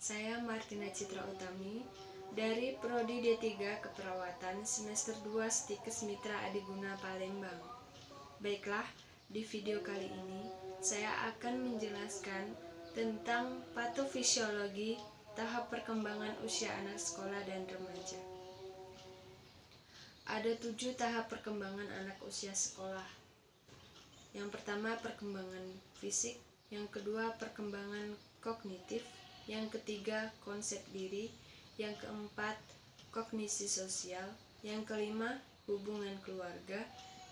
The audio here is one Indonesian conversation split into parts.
Saya Martina Citra Utami dari Prodi D3 Keperawatan semester 2 Stikes Mitra Adiguna Palembang. Baiklah, di video kali ini saya akan menjelaskan tentang patofisiologi tahap perkembangan usia anak sekolah dan remaja. Ada 7 tahap perkembangan anak usia sekolah. Yang pertama, perkembangan fisik. Yang kedua, perkembangan kognitif. Yang ketiga, konsep diri. Yang keempat, kognisi sosial. Yang kelima, hubungan keluarga.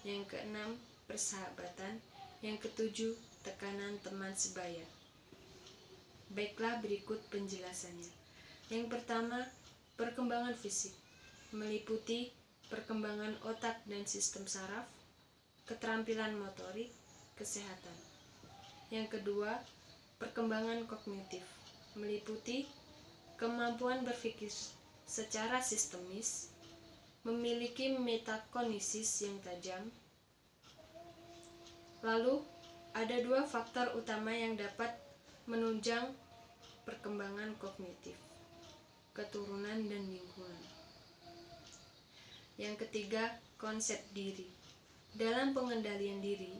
Yang keenam, persahabatan. Yang ketujuh, tekanan teman sebaya. Baiklah, berikut penjelasannya. Yang pertama, perkembangan fisik meliputi perkembangan otak dan sistem saraf, keterampilan motorik, kesehatan. Yang kedua, perkembangan kognitif meliputi kemampuan berpikir secara sistemis, memiliki metakognisis yang tajam. Lalu, ada 2 faktor utama yang dapat menunjang perkembangan kognitif: keturunan dan lingkungan. Yang ketiga, konsep diri. Dalam pengendalian diri,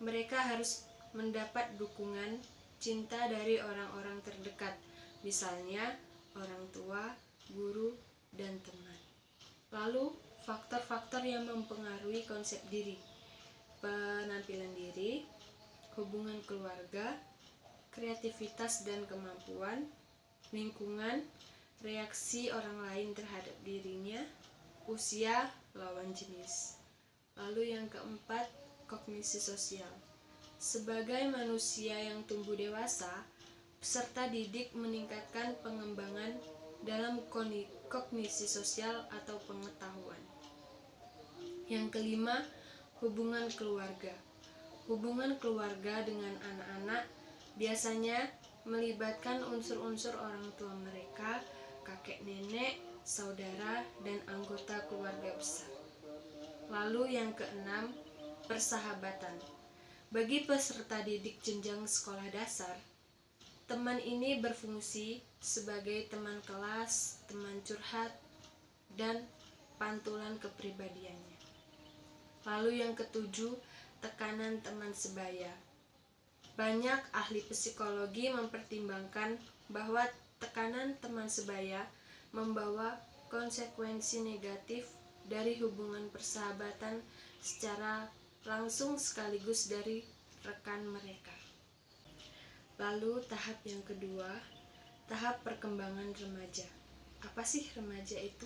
mereka harus mendapat dukungan cinta dari orang-orang terdekat, misalnya orang tua, guru, dan teman. Lalu, faktor-faktor yang mempengaruhi konsep diri: penampilan diri, hubungan keluarga, kreativitas dan kemampuan, lingkungan, reaksi orang lain terhadap dirinya, usia, lawan jenis. Lalu yang keempat, kognisi sosial. Sebagai manusia yang tumbuh dewasa, peserta didik meningkatkan pengembangan dalam kognisi sosial atau pengetahuan. Yang kelima, hubungan keluarga. Hubungan keluarga dengan anak-anak biasanya melibatkan unsur-unsur orang tua mereka, kakek nenek, saudara, dan anggota keluarga besar. Lalu yang keenam, persahabatan. Bagi peserta didik jenjang sekolah dasar, teman ini berfungsi sebagai teman kelas, teman curhat, dan pantulan kepribadiannya. Lalu yang ketujuh, tekanan teman sebaya. Banyak ahli psikologi mempertimbangkan bahwa tekanan teman sebaya membawa konsekuensi negatif dari hubungan persahabatan secara langsung sekaligus dari rekan mereka. Lalu tahap yang kedua, tahap perkembangan remaja. Apa sih remaja itu?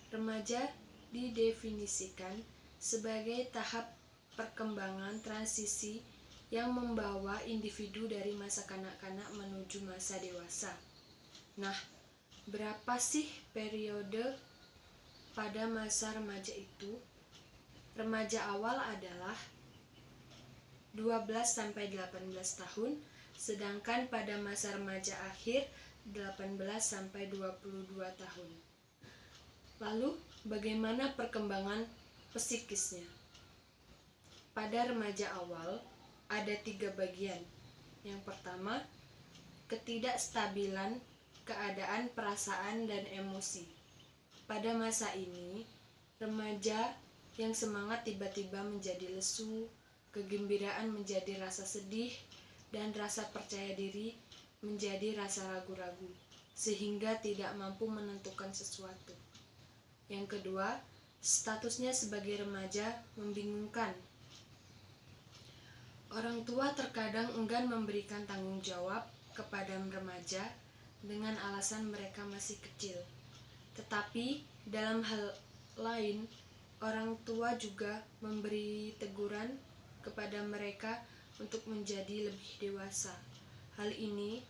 Remaja didefinisikan sebagai tahap perkembangan transisi yang membawa individu dari masa kanak-kanak menuju masa dewasa. Nah, berapa sih periode pada masa remaja itu? Remaja awal adalah 12-18 tahun, sedangkan pada masa remaja akhir 18-22 tahun. Lalu, bagaimana perkembangan psikisnya? Pada remaja awal, ada 3 bagian. Yang pertama, ketidakstabilan keadaan perasaan dan emosi. Pada masa ini, remaja yang semangat tiba-tiba menjadi lesu, kegembiraan menjadi rasa sedih, dan rasa percaya diri menjadi rasa ragu-ragu, sehingga tidak mampu menentukan sesuatu. Yang kedua, statusnya sebagai remaja membingungkan. Orang tua terkadang enggan memberikan tanggung jawab kepada remaja dengan alasan mereka masih kecil. Tetapi dalam hal lain, orang tua juga memberi teguran kepada mereka untuk menjadi lebih dewasa. Hal ini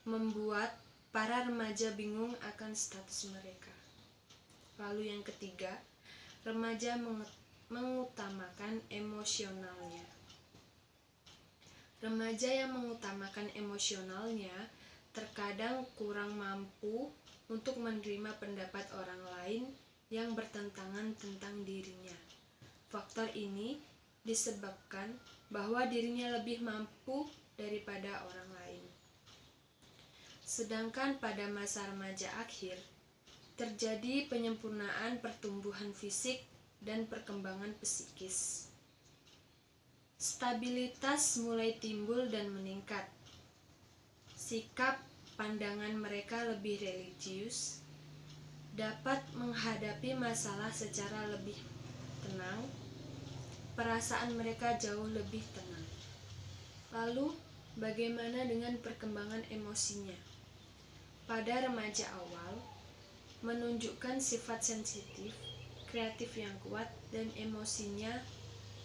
membuat para remaja bingung akan status mereka. Lalu yang ketiga, remaja mengutamakan emosionalnya. Remaja yang mengutamakan emosionalnya terkadang kurang mampu untuk menerima pendapat orang lain yang bertentangan tentang dirinya. Faktor ini disebabkan bahwa dirinya lebih mampu daripada orang lain. Sedangkan pada masa remaja akhir, terjadi penyempurnaan pertumbuhan fisik dan perkembangan psikis. Stabilitas mulai timbul dan meningkat. Sikap pandangan mereka lebih religius, dapat menghadapi masalah secara lebih tenang, perasaan mereka jauh lebih tenang. Lalu, bagaimana dengan perkembangan emosinya? Pada remaja awal, menunjukkan sifat sensitif, kreatif yang kuat, dan emosinya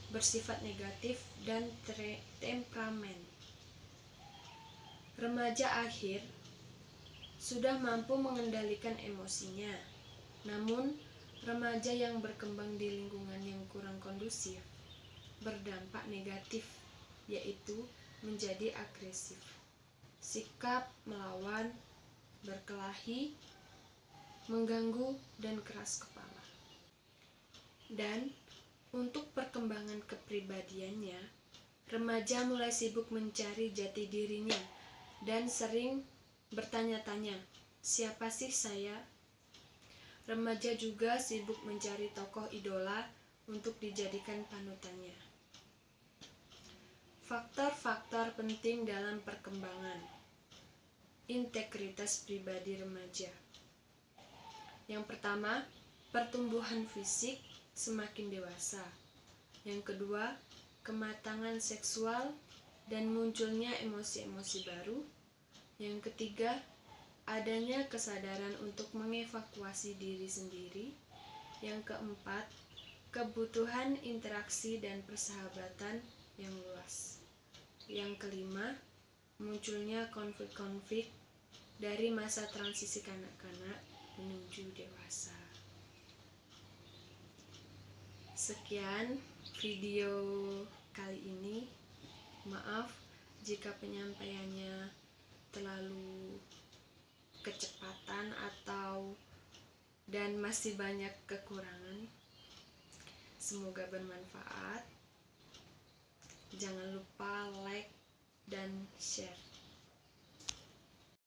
bersifat negatif dan temperamen. Remaja akhir sudah mampu mengendalikan emosinya, namun remaja yang berkembang di lingkungan yang kurang kondusif berdampak negatif, yaitu menjadi agresif, sikap melawan, berkelahi, mengganggu, dan keras kepala. Dan untuk perkembangan kepribadiannya, remaja mulai sibuk mencari jati dirinya dan sering bertanya-tanya, siapa sih saya? Remaja juga sibuk mencari tokoh idola untuk dijadikan panutannya. Faktor-faktor penting dalam perkembangan integritas pribadi remaja. Yang pertama, pertumbuhan fisik semakin dewasa. Yang kedua, kematangan seksual dan munculnya emosi-emosi baru. Yang ketiga, adanya kesadaran untuk mengevakuasi diri sendiri. Yang keempat, kebutuhan interaksi dan persahabatan yang luas. Yang kelima, munculnya konflik-konflik dari masa transisi kanak-kanak menuju dewasa. Sekian video kali ini. Maaf jika penyampaiannya terlalu kecepatan dan masih banyak kekurangan. Semoga bermanfaat. Jangan lupa like dan share.